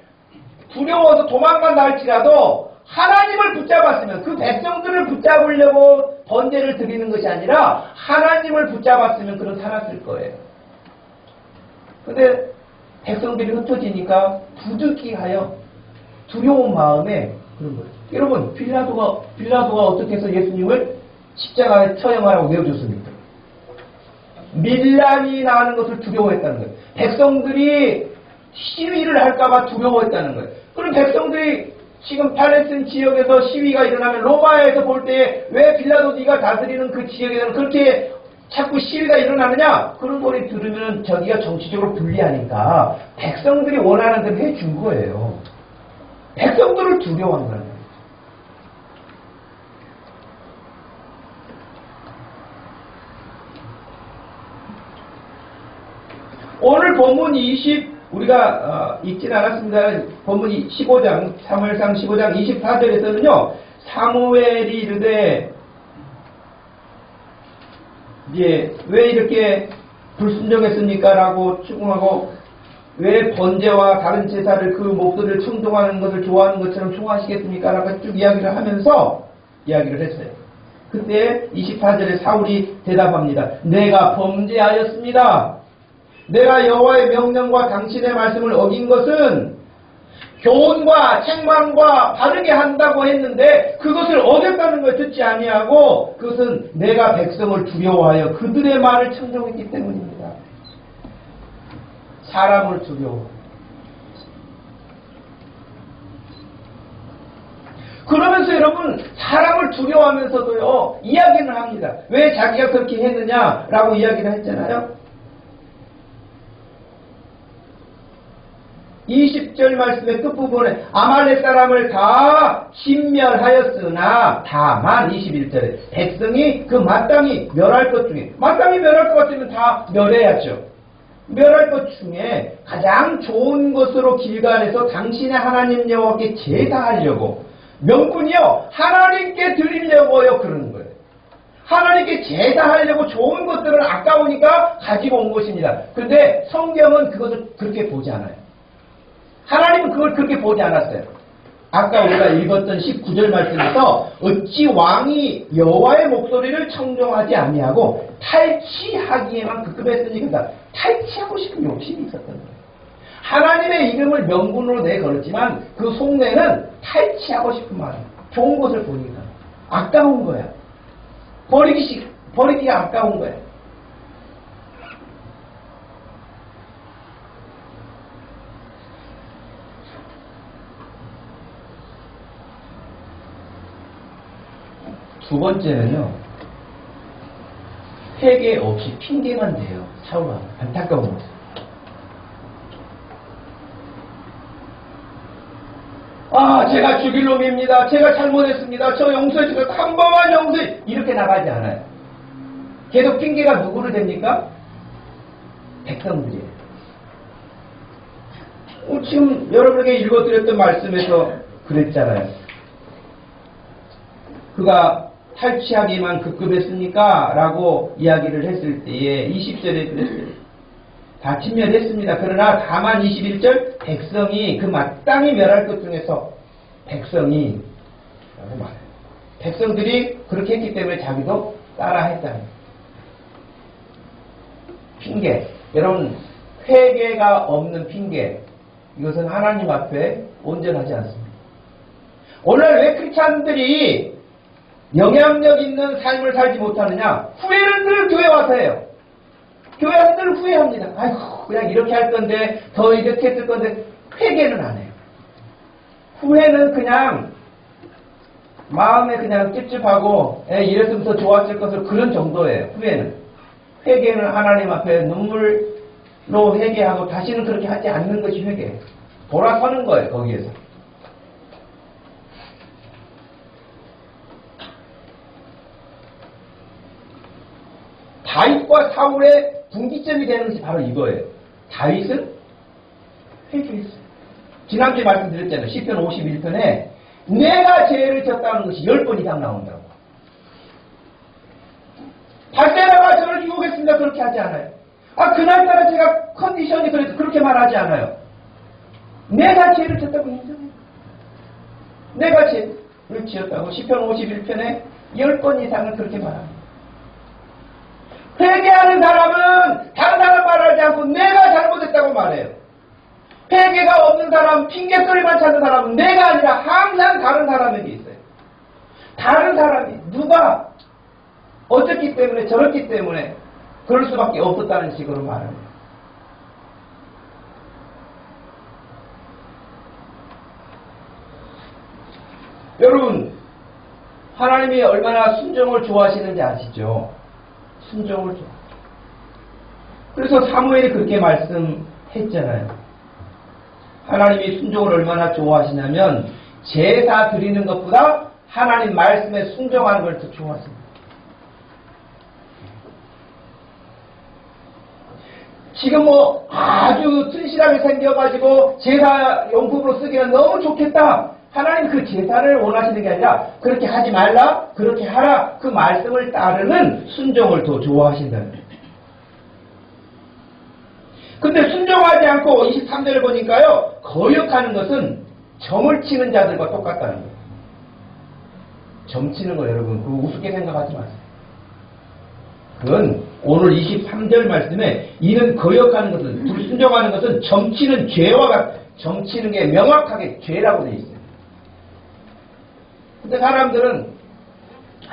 두려워서 도망간다 할지라도 하나님을 붙잡았으면, 그 백성들을 붙잡으려고 번제를 드리는 것이 아니라 하나님을 붙잡았으면 그는 살았을 거예요. 근데 백성들이 흩어지니까 부득이하여 두려운 마음에 그런 거예요. 여러분, 빌라도가 어떻게 해서 예수님을 십자가에 처형하라고 내어줬습니까? 밀란이 나는 것을 두려워했다는 거예요. 백성들이 시위를 할까봐 두려워했다는 거예요. 그럼 백성들이 지금 팔레스틴 지역에서 시위가 일어나면 로마에서 볼 때 왜 빌라도 네가 다스리는 그 지역에서는 그렇게 자꾸 시위가 일어나느냐? 그런 소리 들으면 저기가 정치적으로 불리하니까 백성들이 원하는 대로 해준 거예요. 백성들을 두려워한 거예요. 오늘 본문 우리가 읽진 않았습니다. 본문 15장, 사무엘상 15장 24절에서는요, 사무엘이 이르되, 이제, 왜 이렇게 불순종했습니까? 라고 추궁하고, 왜 번제와 다른 제사를 그 목소리를 청종하는 것을 좋아하는 것처럼 총하시겠습니까? 라고 쭉 이야기를 하면서 이야기를 했어요. 그때 24절에 사울이 대답합니다. 내가 범죄하였습니다. 내가 여호와의 명령과 당신의 말씀을 어긴 것은 교훈과 책망과 바르게 한다고 했는데 그것을 어겼다는 걸 듣지 아니하고 그것은 내가 백성을 두려워하여 그들의 말을 청종했기 때문입니다. 사람을 두려워. 그러면서 여러분 사람을 두려워하면서도요 이야기는 합니다. 왜 자기가 그렇게 했느냐라고 이야기를 했잖아요. 20절 말씀의 끝부분에 아말렉 사람을 다 진멸하였으나 다만 21절에 백성이 그 마땅히 멸할 것 중에 마땅히 멸할 것 같으면 다 멸해야죠. 멸할 것 중에 가장 좋은 것으로 길갈에서 당신의 하나님 여호와께 제사하려고 명분이요 하나님께 드리려고요 그러는 거예요. 하나님께 제사하려고 좋은 것들을 아까우니까 가지고 온 것입니다. 그런데 성경은 그것을 그렇게 보지 않아요. 하나님은 그걸 그렇게 보지 않았어요. 아까 우리가 읽었던 19절 말씀에서 어찌 왕이 여호와의 목소리를 청종하지 아니하고 탈취하기에만 급급했으니까 탈취하고 싶은 욕심이 있었던 거예요. 하나님의 이름을 명분으로 내걸었지만 그 속내는 탈취하고 싶은 마음, 좋은 것을 보니까 아까운 거야. 버리기가 아까운 거야. 두 번째는요, 회개 없이 핑계만 대요. 사울은 안타까운 거죠. 제가 죽일 놈입니다. 제가 잘못했습니다. 저 용서해 주세요. 한 번만 용서해. 이렇게 나가지 않아요. 계속 핑계가 누구를 댑니까? 백성들이에요. 지금 여러분에게 읽어드렸던 말씀에서 그랬잖아요. 그가 탈취하기만 급급했습니까? 라고 이야기를 했을 때에 20절에 그랬어요. 다 진멸했습니다. 그러나 다만 21절 백성이 그 마땅히 멸할 것 중에서 백성이 라고 말해요. 백성들이 그렇게 했기 때문에 자기도 따라 했다는 거예요. 핑계. 여러분 회개가 없는 핑계 이것은 하나님 앞에 온전하지 않습니다. 오늘 왜 크리스찬들이 영향력 있는 삶을 살지 못하느냐? 후회를 늘 교회 와서 해요. 교회 와서 늘 후회합니다. 아이고 그냥 이렇게 할 건데 더 이렇게 했을 건데 회개는 안 해요. 후회는 그냥 마음에 그냥 찝찝하고 이랬으면 더 좋았을 것을 그런 정도예요. 후회는. 회개는 하나님 앞에 눈물로 회개하고 다시는 그렇게 하지 않는 것이 회개예요. 돌아서는 거예요. 거기에서. 다윗과 사울의 분기점이 되는 것이 바로 이거예요. 다윗은 회개했어요. 지난주에 말씀드렸잖아요. 시편 51편에 내가 죄를 졌다는 것이 10번 이상 나온다고. 발세라가 저를 유혹했습니다. 그렇게 하지 않아요. 그날따라 제가 컨디션이 그래서 그렇게 말하지 않아요. 내가 죄를 졌다고 인정해요. 내가 죄를 지었다고 시편 51편에 10번 이상은 그렇게 말합니다. 회개하는 사람은 다른 사람 말하지 않고 내가 잘못했다고 말해요. 회개가 없는 사람, 핑계거리만 찾는 사람은 내가 아니라 항상 다른 사람에게 있어요. 다른 사람이 누가 어쨌기 때문에 저렇기 때문에 그럴 수밖에 없었다는 식으로 말합니다. 여러분, 하나님이 얼마나 순종을 좋아하시는지 아시죠? 순종을 좋아. 그래서 사무엘이 그렇게 말씀했잖아요. 하나님이 순종을 얼마나 좋아하시냐면 제사 드리는 것보다 하나님 말씀에 순종하는 걸 더 좋아하십니다. 지금 뭐 아주 튼실하게 생겨가지고 제사 용품으로 쓰기는 너무 좋겠다. 하나님 그 제사를 원하시는 게 아니라 그렇게 하지 말라, 그렇게 하라, 그 말씀을 따르는 순종을 더 좋아하신다는 거예요. 근데 순종하지 않고 23절을 보니까요, 거역하는 것은 점을 치는 자들과 똑같다는 거예요. 점 치는 거 여러분, 그거 우습게 생각하지 마세요. 그건 오늘 23절 말씀에 이는 거역하는 것은, 불순종하는 것은 점 치는 죄와 같, 점 치는 게 명확하게 죄라고 되어 있어요. 근데 사람들은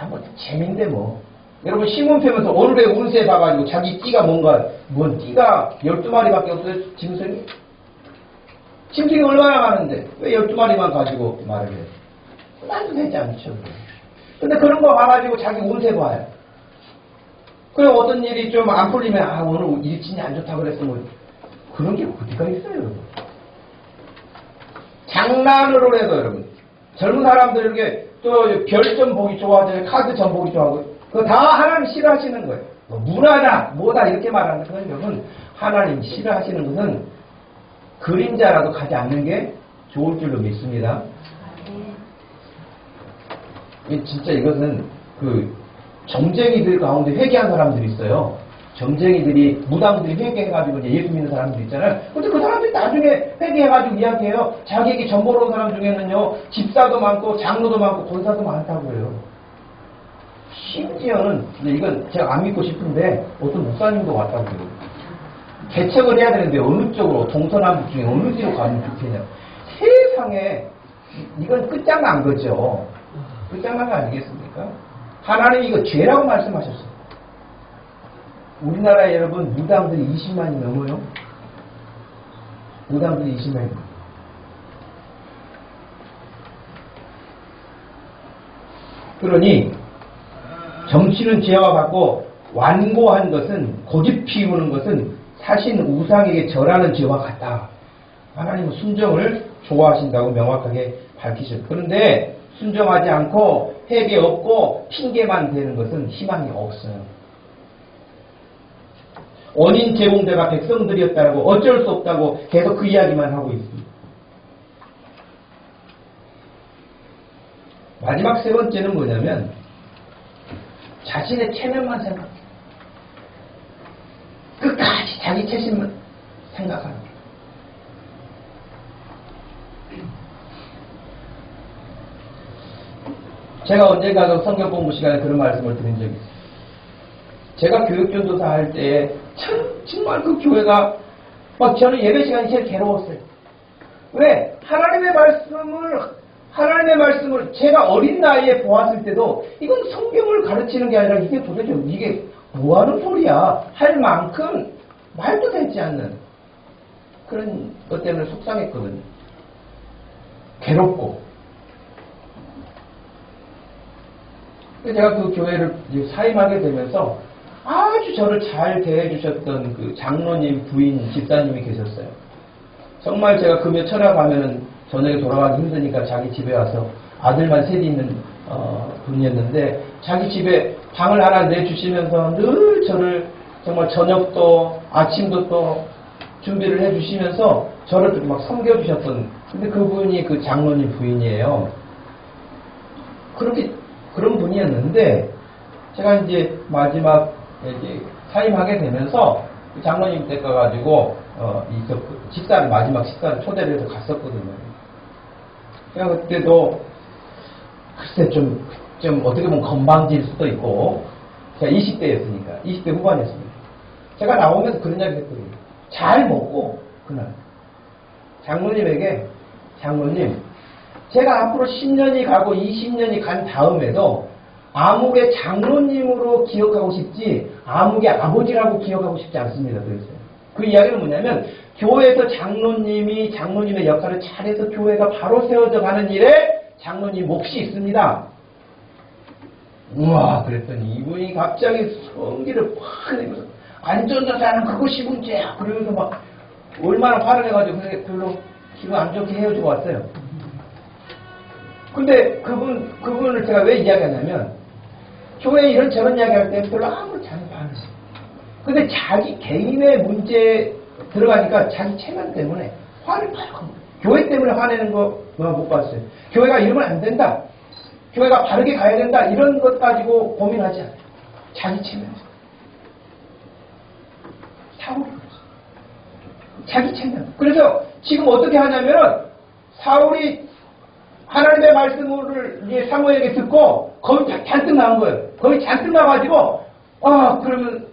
뭐 재민데 뭐. 여러분 신문 펴면서 오늘의 운세 봐가지고 자기 띠가 뭔가, 뭔 띠가 12마리밖에 없어요, 짐승이? 짐승이 얼마나 많은데 왜 12마리만 가지고 말을 해요? 말도 되지 않죠. 근데 그런 거 봐가지고 자기 운세 봐요. 그럼 어떤 일이 좀 안 풀리면 아 오늘 일진이 안 좋다 그랬어 뭐. 그런 게 어디가 있어요, 여러분. 장난으로 해도 여러분 젊은 사람들 이렇게 또 별점 보기 좋아하잖아요. 카드 점 보기 좋아하고 그거 다 하나님 싫어하시는 거예요. 뭐 문화다 뭐다 이렇게 말하는 그런 여러분, 하나님 싫어하시는 것은 그림자라도 가지 않는 게 좋을 줄로 믿습니다. 진짜 이것은 그 점쟁이들 가운데 회개한 사람들이 있어요. 점쟁이들이, 무당들이 회개해가지고 이제 예수 믿는 사람들 있잖아요. 근데 그 사람들이 나중에 회개해가지고 이야기해요. 자기에게 점 보러 온 사람 중에는요, 집사도 많고, 장로도 많고, 권사도 많다고 해요. 심지어는, 근데 이건 제가 안 믿고 싶은데, 어떤 목사님도 왔다고 해요. 개척을 해야 되는데, 어느 쪽으로, 동서남북 중에 어느 뒤로 가면 좋겠냐. 세상에, 이건 끝장난 거죠. 끝장난 거 아니겠습니까? 하나님이 이거 죄라고 말씀하셨어요. 우리나라에 여러분 무당들이 20만이 넘어요. 무당들이 20만이 넘어요. 그러니 정치는 죄와 같고 완고한 것은, 고집 피우는 것은 사신 우상에게 절하는 죄와 같다. 하나님은 순정을 좋아하신다고 명확하게 밝히셨어요. 그런데 순정하지 않고 회개 없고 핑계만 대는 것은 희망이 없어요. 원인 제공자가 백성들이었다고 어쩔 수 없다고 계속 그 이야기만 하고 있습니다. 마지막 세 번째는 뭐냐면 자신의 체면만 생각해. 끝까지 자기 체신만 생각하는 거예요. 제가 언젠가 성경 공부 시간에 그런 말씀을 드린 적이 있어요. 제가 교육전도사 할 때 정말 그 교회가 막 저는 예배 시간이 제일 괴로웠어요. 왜? 하나님의 말씀을 제가 어린 나이에 보았을 때도 이건 성경을 가르치는 게 아니라 이게 도대체 이게 뭐하는 소리야 할 만큼 말도 되지 않는 그런 것 때문에 속상했거든요. 괴롭고. 제가 그 교회를 사임하게 되면서 아주 저를 잘 대해주셨던 그 장로님, 부인, 집사님이 계셨어요. 정말 제가 금요 철야 가면은 저녁에 돌아가기 힘드니까 자기 집에 와서 아들만 셋이 있는 분이었는데 자기 집에 방을 하나 내주시면서 늘 저를 정말 저녁도 아침도 또 준비를 해주시면서 저를 막 섬겨주셨던, 근데 그분이 그 장로님 부인이에요. 그런 분이었는데 제가 이제 마지막 이제 사임하게 되면서 장로님 댁 가가지고 식사를 마지막 식사를 초대를 해서 갔었거든요. 제가 그때도 글쎄 좀 어떻게 보면 건방질 수도 있고 제가 20대였으니까 20대 후반이었습니다. 제가 나오면서 그런 이야기 했거든요. 잘 먹고 그날 장로님에게 장로님 제가 앞으로 10년이 가고 20년이 간 다음에도 아무개 장로님으로 기억하고 싶지 아무개 아버지라고 기억하고 싶지 않습니다. 그랬어요. 그 이야기는 뭐냐면 교회에서 장로님이 장로님의 역할을 잘해서 교회가 바로 세워져 가는 일에 장로님 몫이 있습니다. 우와 그랬더니 이분이 갑자기 성기를 확 내면서 안전자산은 그것이 문제야. 그러면서 막 얼마나 화를 내가지고 별로 기분 안 좋게 헤어지고 왔어요. 근데 그분을 제가 왜 이야기하냐면 교회에 이런저런 이야기할 때 별로 아무렇지 않은 반응이에요. 근데 자기 개인의 문제에 들어가니까 자기 체면 때문에 화를 팍 합니다. 교회 때문에 화내는 거 못 봤어요. 교회가 이러면 안 된다. 교회가 바르게 가야 된다. 이런 것 가지고 고민하지 않아요. 자기 체면에서. 사울이 그랬어요. 자기 체면. 그래서 지금 어떻게 하냐면 사울이 하나님의 말씀을 사무엘에게 듣고 거기 잔뜩 나온 거예요. 거기 잔뜩 나가지고 그러면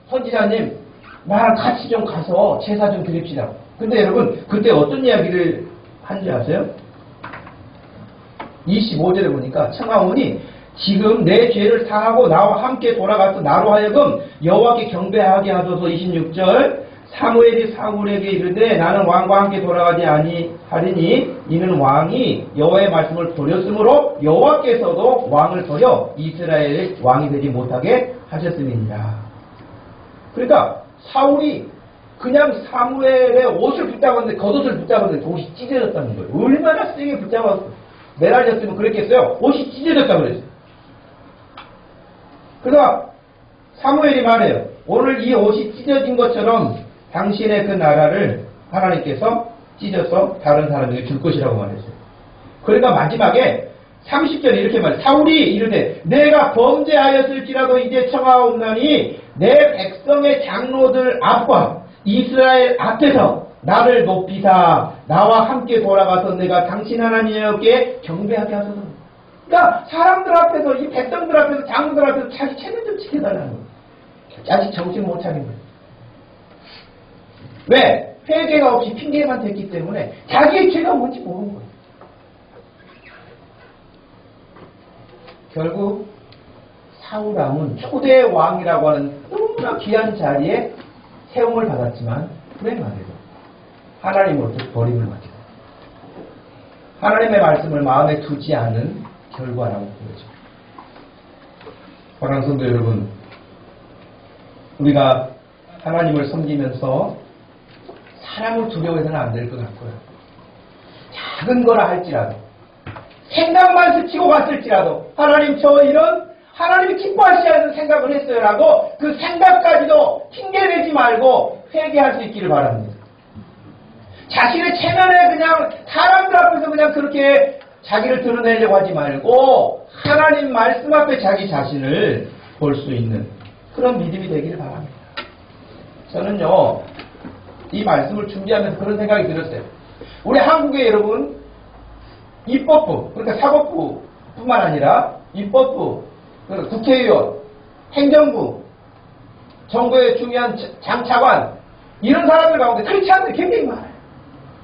선지자님 나랑 같이 좀 가서 제사 좀 드립시다. 근데 여러분 그때 어떤 이야기를 한지 아세요? 25절에 보니까 청하오니 지금 내 죄를 사하고 나와 함께 돌아가서 나로 하여금 여호와께 경배하게 하소서. 26절 사무엘이 사울에게 이르되 나는 왕과 함께 돌아가지 아니하리니 이는 왕이 여호와의 말씀을 버렸으므로 여호와께서도 왕을 버려 이스라엘의 왕이 되지 못하게 하셨음이니라. 그러니까 사울이 그냥 사무엘의 옷을 붙잡았는데 겉옷을 붙잡았는데 옷이 찢어졌다는 거예요. 얼마나 세게 붙잡아서 매달렸으면 그랬겠어요. 옷이 찢어졌다고 그랬어요. 그러니까 사무엘이 말해요. 오늘 이 옷이 찢어진 것처럼 당신의 그 나라를 하나님께서 찢어서 다른 사람에게 줄 것이라고 말했어요. 그러니까 마지막에 30절에 이렇게 말해요. 사울이 이르되 내가 범죄하였을지라도 이제 청하옵나니 내 백성의 장로들 앞과 이스라엘 앞에서 나를 높이사 나와 함께 돌아가서 내가 당신 하나님께 경배하게 하소서. 그러니까 사람들 앞에서 이 백성들 앞에서 장로들 앞에서 자기 체면 좀 지켜달라는 거예요. 아직 정신 못 차린 거예요. 왜? 회개가 없이 핑계만 댔기 때문에 자기의 죄가 뭔지 모르는 거예요. 결국 사울왕은 초대 왕이라고 하는 너무나 귀한 자리에 세움을 받았지만 왜 말해도 하나님으로부터 버림을 받게 됩니다. 하나님의 말씀을 마음에 두지 않은 결과라고 보여집니다. 사랑하는 성도 여러분, 우리가 하나님을 섬기면서 사람을 두려워해서는 안 될 것 같고요. 작은 거라 할지라도 생각만 스치고 갔을지라도 하나님 저 이런 하나님이 기뻐하시지 않는 생각을 했어요라고 그 생각까지도 핑계내지 말고 회개할 수 있기를 바랍니다. 자신의 체면에 그냥 사람들 앞에서 그냥 그렇게 자기를 드러내려고 하지 말고 하나님 말씀 앞에 자기 자신을 볼 수 있는 그런 믿음이 되기를 바랍니다. 저는요 이 말씀을 준비하면서 그런 생각이 들었어요. 우리 한국의 여러분 입법부 그러니까 사법부뿐만 아니라 입법부 그러니까 국회의원 행정부 정부의 중요한 장차관 이런 사람들 가운데 크리스찬들이 굉장히 많아요.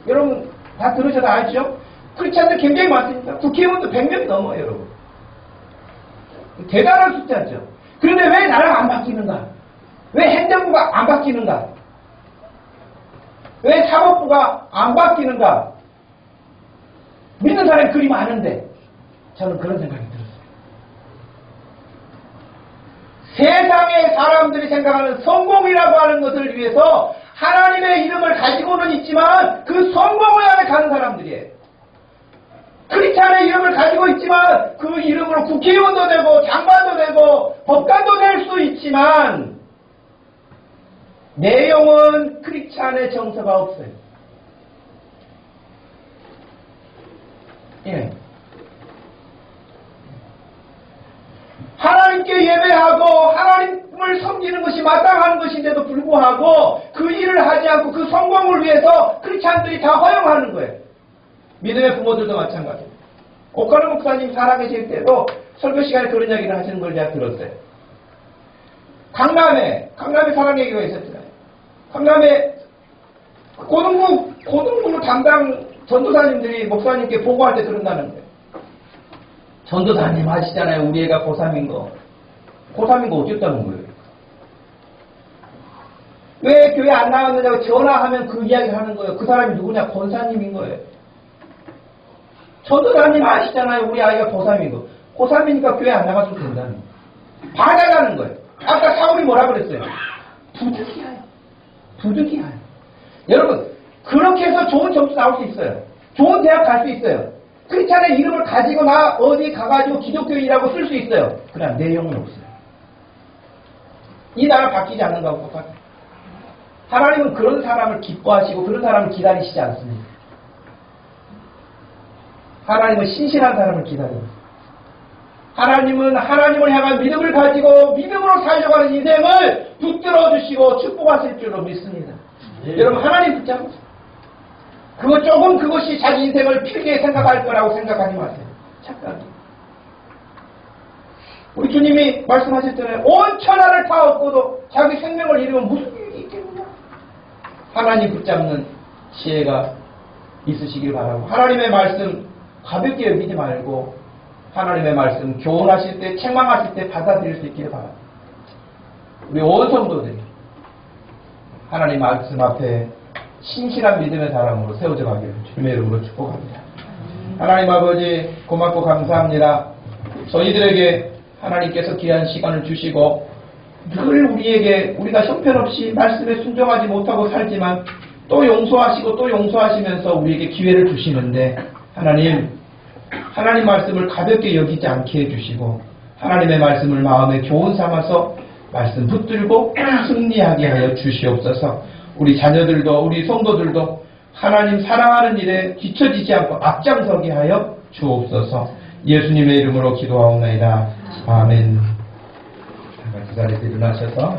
여러분 다 들으셔서 알죠? 크리스찬들 굉장히 많습니다. 국회의원도 100명이 넘어요. 여러분 대단한 숫자죠. 그런데 왜 나라가 안 바뀌는가? 왜 행정부가 안 바뀌는가? 왜 사법부가 안 바뀌는가? 믿는 사람이 그리 많은데 저는 그런 생각이 들었어요. 세상의 사람들이 생각하는 성공이라고 하는 것을 위해서 하나님의 이름을 가지고는 있지만 그 성공을 안에 가는 사람들이에요. 크리스찬의 이름을 가지고 있지만 그 이름으로 국회의원도 되고 장관도 되고 법관도 될 수 있지만 내용은 크리스찬의 정서가 없어요. 예. 하나님께 예배하고 하나님을 하나님을 섬기는 것이 마땅한 것인데도 불구하고 그 일을 하지 않고 그 성공을 위해서 크리스찬들이 다 허용하는 거예요. 믿음의 부모들도 마찬가지예요. 오카노 목사님 살아계실 때도 설교 시간에 그런 이야기를 하시는 걸 제가 들었어요. 강남에 사랑얘기가 있었잖아요. 강남에 고등부 담당 전도사님들이 목사님께 보고할 때 그런다는 거예요. 전도사님 아시잖아요. 우리 애가 고3인 거. 고3인 거 어쨌다는 거예요. 왜 교회 안 나왔느냐고 전화하면 그 이야기를 하는 거예요. 그 사람이 누구냐? 권사님인 거예요. 전도사님 아시잖아요. 우리 아이가 고3인 거. 고3이니까 교회 안 나가도 된다는 거예요. 반항하는 거예요. 아까 사울이 뭐라 그랬어요? 부득이하여. 여러분, 그렇게 해서 좋은 점수 나올 수 있어요. 좋은 대학 갈 수 있어요. 크리스찬의 이름을 가지고 나 어디 가가지고 기독교인이라고 쓸 수 있어요. 그러나 내용은 없어요. 이 나라 바뀌지 않는 거하고 똑같아요. 하나님은 그런 사람을 기뻐하시고 그런 사람을 기다리시지 않습니다. 하나님은 신실한 사람을 기다려요. 하나님은 하나님을 향한 믿음을 가지고 믿음으로 살려가는 인생을 붙들어 주시고 축복하실 줄로 믿습니다. 여러분, 하나님 붙잡으세요. 그것이 자기 인생을 필게 생각할 거라고 생각하지 마세요. 착각이에요. 우리 주님이 말씀하셨잖아요. 온 천하를 다 얻고도 자기 생명을 잃으면 무슨 일이 있겠느냐. 하나님 붙잡는 지혜가 있으시길 바라고, 하나님의 말씀 가볍게 여기지 말고 하나님의 말씀 교훈하실 때, 책망하실 때 받아들일 수 있기를 바랍니다. 우리 온 성도들이 하나님 말씀 앞에 신실한 믿음의 사람으로 세워져 가기를 주님의 이름으로 축복합니다. 하나님 아버지, 고맙고 감사합니다. 저희들에게 하나님께서 귀한 시간을 주시고 늘 우리에게 우리가 형편없이 말씀에 순종하지 못하고 살지만 또 용서하시고 또 용서하시면서 우리에게 기회를 주시는데, 하나님 말씀을 가볍게 여기지 않게 해주시고 하나님의 말씀을 마음에 교훈 삼아서 말씀 붙들고 승리하게 하여 주시옵소서. 우리 자녀들도 우리 성도들도 하나님 사랑하는 일에 뒤처지지 않고 앞장서게 하여 주옵소서. 예수님의 이름으로 기도하옵나이다. 아멘. 그 자리에서 일어나셔서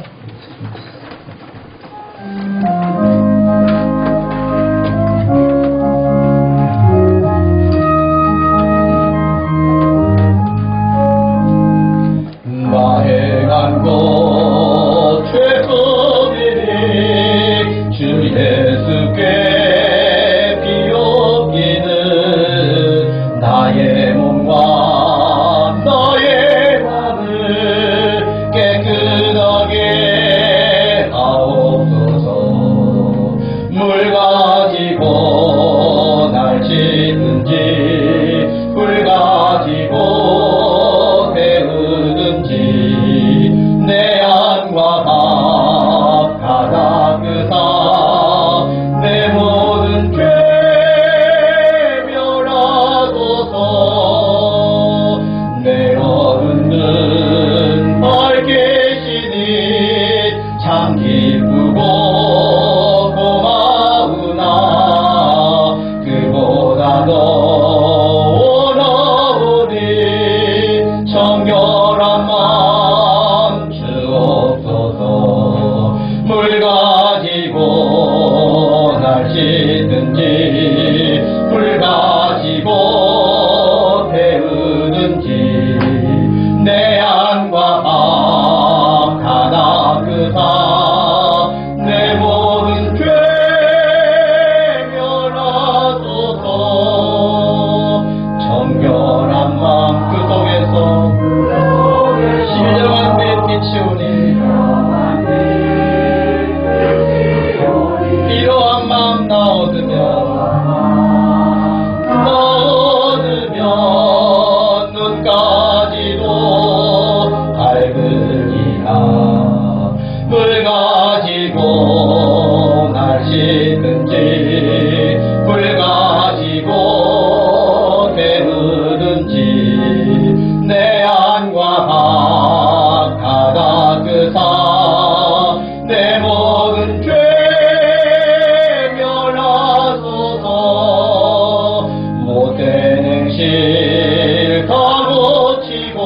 실컷 고치고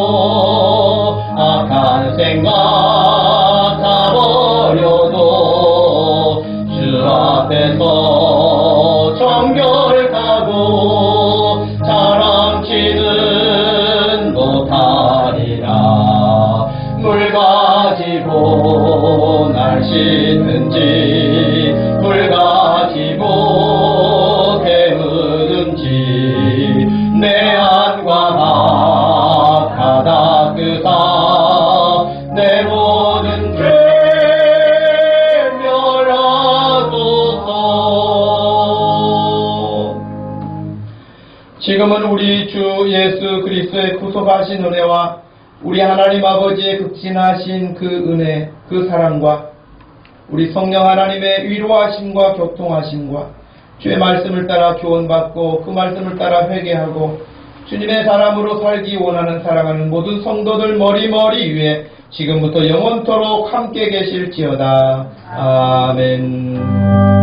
악한 생각 씻든지 불가지고 태우든지 내 안과 악하다 그사 내 모든 죄 멸하소서. 지금은 우리 주 예수 그리스도의 구속하신 은혜와 우리 하나님 아버지의 극진하신 그 은혜, 그 사랑과 우리 성령 하나님의 위로하심과 교통하심과 주의 말씀을 따라 교훈받고 그 말씀을 따라 회개하고 주님의 사람으로 살기 원하는 사랑하는 모든 성도들 머리머리 위에 지금부터 영원토록 함께 계실지어다. 아멘.